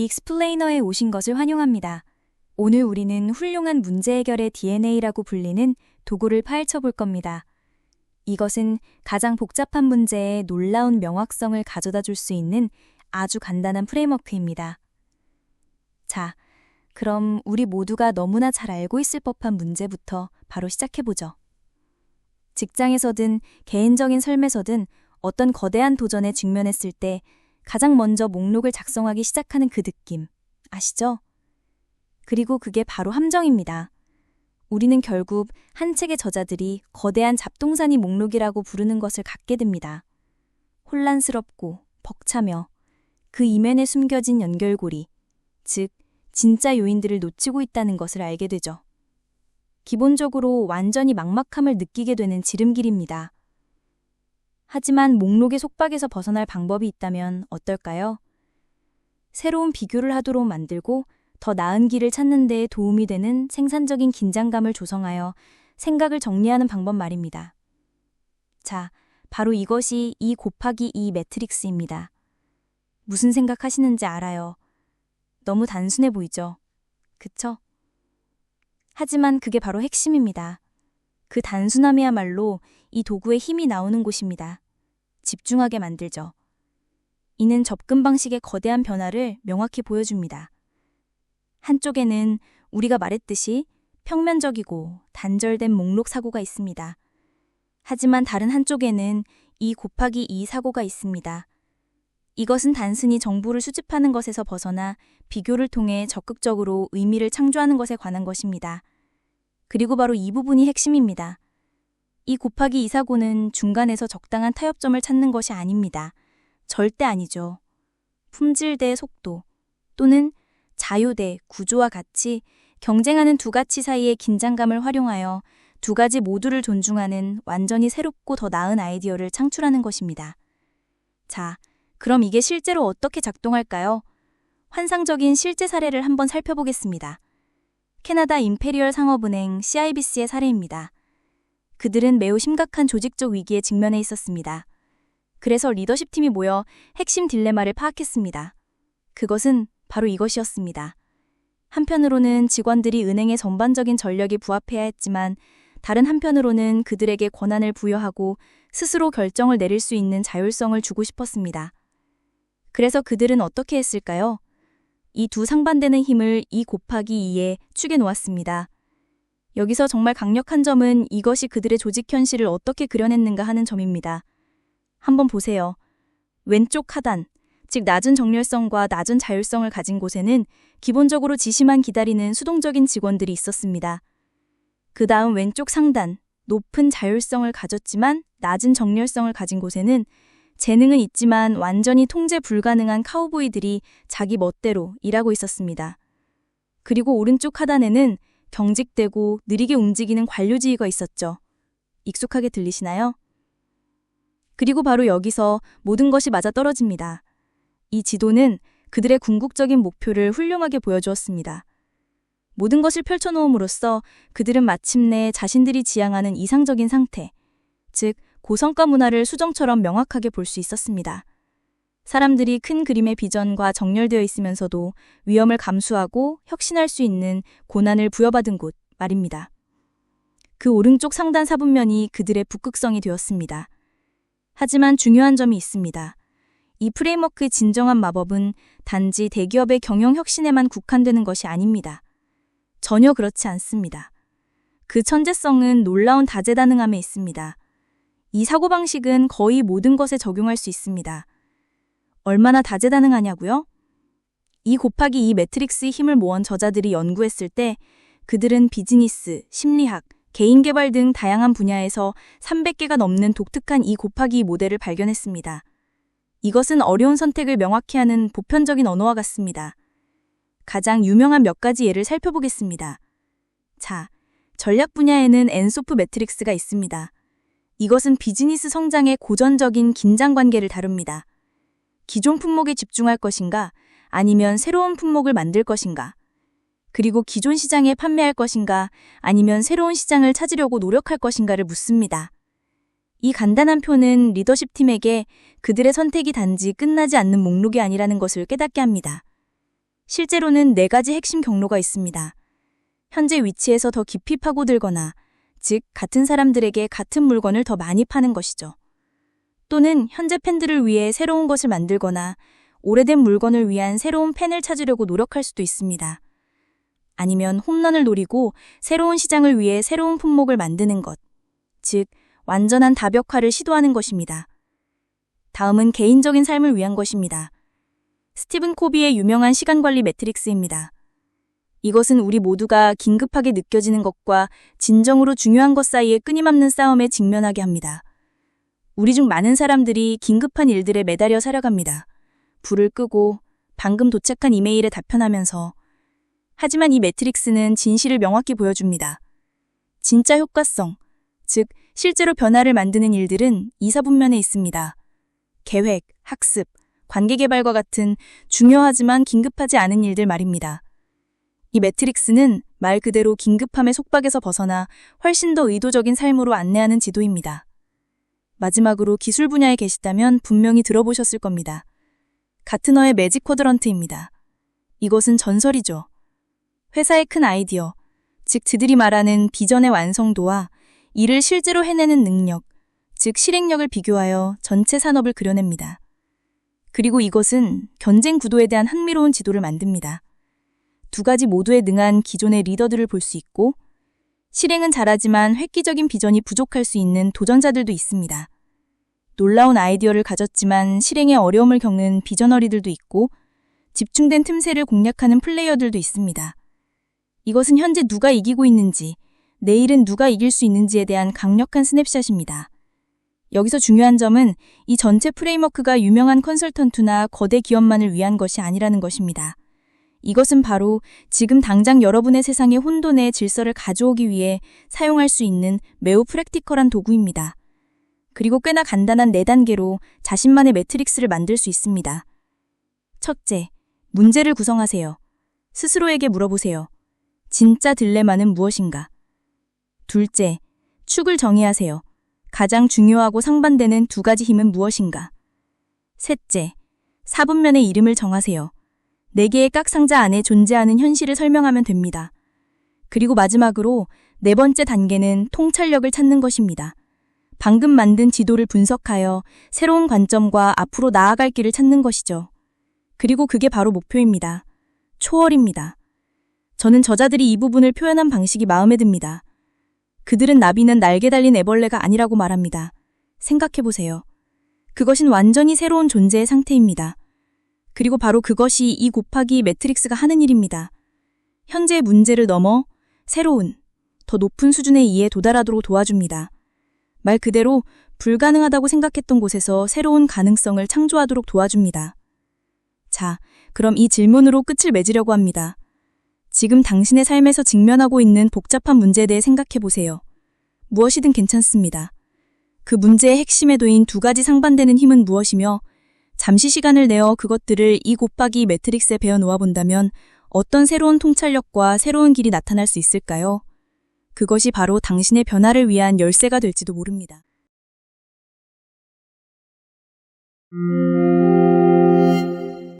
익스플레이너에 오신 것을 환영합니다. 오늘 우리는 훌륭한 문제 해결의 DNA라고 불리는 도구를 파헤쳐 볼 겁니다. 이것은 가장 복잡한 문제에 놀라운 명확성을 가져다 줄 수 있는 아주 간단한 프레임워크입니다. 자, 그럼 우리 모두가 너무나 잘 알고 있을 법한 문제부터 바로 시작해보죠. 직장에서든 개인적인 삶에서든 어떤 거대한 도전에 직면했을 때 가장 먼저 목록을 작성하기 시작하는 그 느낌, 아시죠? 그리고 그게 바로 함정입니다. 우리는 결국 한 책의 저자들이 거대한 잡동사니 목록이라고 부르는 것을 갖게 됩니다. 혼란스럽고 벅차며 그 이면에 숨겨진 연결고리, 즉 진짜 요인들을 놓치고 있다는 것을 알게 되죠. 기본적으로 완전히 막막함을 느끼게 되는 지름길입니다. 하지만 목록의 속박에서 벗어날 방법이 있다면 어떨까요? 새로운 비교를 하도록 만들고 더 나은 길을 찾는 데 도움이 되는 생산적인 긴장감을 조성하여 생각을 정리하는 방법 말입니다. 자, 바로 이것이 2 곱하기 2 매트릭스입니다. 무슨 생각하시는지 알아요. 너무 단순해 보이죠? 그쵸? 하지만 그게 바로 핵심입니다. 그 단순함이야말로 이 도구의 힘이 나오는 곳입니다. 집중하게 만들죠. 이는 접근 방식의 거대한 변화를 명확히 보여줍니다. 한쪽에는 우리가 말했듯이 평면적이고 단절된 목록 사고가 있습니다. 하지만 다른 한쪽에는 2 곱하기 2 사고가 있습니다. 이것은 단순히 정보를 수집하는 것에서 벗어나 비교를 통해 적극적으로 의미를 창조하는 것에 관한 것입니다. 그리고 바로 이 부분이 핵심입니다. 2 곱하기 2 사고는 중간에서 적당한 타협점을 찾는 것이 아닙니다. 절대 아니죠. 품질 대 속도 또는 자유 대 구조와 같이 경쟁하는 두 가치 사이의 긴장감을 활용하여 두 가지 모두를 존중하는 완전히 새롭고 더 나은 아이디어를 창출하는 것입니다. 자, 그럼 이게 실제로 어떻게 작동할까요? 환상적인 실제 사례를 한번 살펴보겠습니다. 캐나다 임페리얼 상업은행 CIBC의 사례입니다. 그들은 매우 심각한 조직적 위기에 직면해 있었습니다. 그래서 리더십 팀이 모여 핵심 딜레마를 파악했습니다. 그것은 바로 이것이었습니다. 한편으로는 직원들이 은행의 전반적인 전력에 부합해야 했지만 다른 한편으로는 그들에게 권한을 부여하고 스스로 결정을 내릴 수 있는 자율성을 주고 싶었습니다. 그래서 그들은 어떻게 했을까요? 이 두 상반되는 힘을 2 곱하기 2에 축에 놓았습니다. 여기서 정말 강력한 점은 이것이 그들의 조직 현실을 어떻게 그려냈는가 하는 점입니다. 한번 보세요. 왼쪽 하단, 즉 낮은 정렬성과 낮은 자율성을 가진 곳에는 기본적으로 지시만 기다리는 수동적인 직원들이 있었습니다. 그 다음 왼쪽 상단, 높은 자율성을 가졌지만 낮은 정렬성을 가진 곳에는 재능은 있지만 완전히 통제 불가능한 카우보이들이 자기 멋대로 일하고 있었습니다. 그리고 오른쪽 하단에는 경직되고 느리게 움직이는 관료지휘가 있었죠. 익숙하게 들리시나요? 그리고 바로 여기서 모든 것이 맞아떨어집니다. 이 지도는 그들의 궁극적인 목표를 훌륭하게 보여주었습니다. 모든 것을 펼쳐놓음으로써 그들은 마침내 자신들이 지향하는 이상적인 상태, 즉 고성과 문화를 수정처럼 명확하게 볼 수 있었습니다. 사람들이 큰 그림의 비전과 정렬되어 있으면서도 위험을 감수하고 혁신할 수 있는 고난을 부여받은 곳 말입니다. 그 오른쪽 상단 4분면이 그들의 북극성이 되었습니다. 하지만 중요한 점이 있습니다. 이 프레임워크의 진정한 마법은 단지 대기업의 경영 혁신에만 국한되는 것이 아닙니다. 전혀 그렇지 않습니다. 그 천재성은 놀라운 다재다능함에 있습니다. 이 사고방식은 거의 모든 것에 적용할 수 있습니다. 얼마나 다재다능하냐고요? 2 곱하기 2 매트릭스의 힘을 모은 저자들이 연구했을 때 그들은 비즈니스, 심리학, 개인개발 등 다양한 분야에서 300개가 넘는 독특한 2 곱하기 2 모델을 발견했습니다. 이것은 어려운 선택을 명확히 하는 보편적인 언어와 같습니다. 가장 유명한 몇 가지 예를 살펴보겠습니다. 자, 전략 분야에는 엔소프 매트릭스가 있습니다. 이것은 비즈니스 성장의 고전적인 긴장 관계를 다룹니다. 기존 품목에 집중할 것인가, 아니면 새로운 품목을 만들 것인가, 그리고 기존 시장에 판매할 것인가, 아니면 새로운 시장을 찾으려고 노력할 것인가를 묻습니다. 이 간단한 표는 리더십 팀에게 그들의 선택이 단지 끝나지 않는 목록이 아니라는 것을 깨닫게 합니다. 실제로는 4가지 핵심 경로가 있습니다. 현재 위치에서 더 깊이 파고들거나, 즉 같은 사람들에게 같은 물건을 더 많이 파는 것이죠. 또는 현재 팬들을 위해 새로운 것을 만들거나 오래된 물건을 위한 새로운 팬을 찾으려고 노력할 수도 있습니다. 아니면 홈런을 노리고 새로운 시장을 위해 새로운 품목을 만드는 것, 즉 완전한 다벽화를 시도하는 것입니다. 다음은 개인적인 삶을 위한 것입니다. 스티븐 코비의 유명한 시간관리 매트릭스입니다. 이것은 우리 모두가 긴급하게 느껴지는 것과 진정으로 중요한 것 사이의 끊임없는 싸움에 직면하게 합니다. 우리 중 많은 사람들이 긴급한 일들에 매달려 살아갑니다. 불을 끄고 방금 도착한 이메일에 답변하면서. 하지만 이 매트릭스는 진실을 명확히 보여줍니다. 진짜 효과성, 즉 실제로 변화를 만드는 일들은 2, 4분면에 있습니다. 계획, 학습, 관계 개발과 같은 중요하지만 긴급하지 않은 일들 말입니다. 이 매트릭스는 말 그대로 긴급함의 속박에서 벗어나 훨씬 더 의도적인 삶으로 안내하는 지도입니다. 마지막으로 기술 분야에 계시다면 분명히 들어보셨을 겁니다. 가트너의 매직 쿼드런트입니다. 이것은 전설이죠. 회사의 큰 아이디어, 즉 그들이 말하는 비전의 완성도와 이를 실제로 해내는 능력, 즉 실행력을 비교하여 전체 산업을 그려냅니다. 그리고 이것은 경쟁 구도에 대한 흥미로운 지도를 만듭니다. 2가지 모두에 능한 기존의 리더들을 볼 수 있고, 실행은 잘하지만 획기적인 비전이 부족할 수 있는 도전자들도 있습니다. 놀라운 아이디어를 가졌지만 실행에 어려움을 겪는 비저너리들도 있고, 집중된 틈새를 공략하는 플레이어들도 있습니다. 이것은 현재 누가 이기고 있는지, 내일은 누가 이길 수 있는지에 대한 강력한 스냅샷입니다. 여기서 중요한 점은 이 전체 프레임워크가 유명한 컨설턴트나 거대 기업만을 위한 것이 아니라는 것입니다. 이것은 바로 지금 당장 여러분의 세상에 혼돈의 질서를 가져오기 위해 사용할 수 있는 매우 프랙티컬한 도구입니다. 그리고 꽤나 간단한 4단계로 자신만의 매트릭스를 만들 수 있습니다. 첫째, 문제를 구성하세요. 스스로에게 물어보세요. 진짜 딜레마는 무엇인가? 둘째, 축을 정의하세요. 가장 중요하고 상반되는 2가지 힘은 무엇인가? 셋째, 4분면의 이름을 정하세요. 4개의 깍 상자 안에 존재하는 현실을 설명하면 됩니다. 그리고 마지막으로 4번째 단계는 통찰력을 찾는 것입니다. 방금 만든 지도를 분석하여 새로운 관점과 앞으로 나아갈 길을 찾는 것이죠. 그리고 그게 바로 목표입니다. 초월입니다. 저는 저자들이 이 부분을 표현한 방식이 마음에 듭니다. 그들은 나비는 날개 달린 애벌레가 아니라고 말합니다. 생각해보세요. 그것은 완전히 새로운 존재의 상태입니다. 그리고 바로 그것이 2 곱하기 매트릭스가 하는 일입니다. 현재의 문제를 넘어 새로운, 더 높은 수준의 이에 도달하도록 도와줍니다. 말 그대로 불가능하다고 생각했던 곳에서 새로운 가능성을 창조하도록 도와줍니다. 자, 그럼 이 질문으로 끝을 맺으려고 합니다. 지금 당신의 삶에서 직면하고 있는 복잡한 문제에 대해 생각해보세요. 무엇이든 괜찮습니다. 그 문제의 핵심에 놓인 2가지 상반되는 힘은 무엇이며, 잠시 시간을 내어 그것들을 2 곱하기 매트릭스에 배워 놓아본다면 어떤 새로운 통찰력과 새로운 길이 나타날 수 있을까요? 그것이 바로 당신의 변화를 위한 열쇠가 될지도 모릅니다.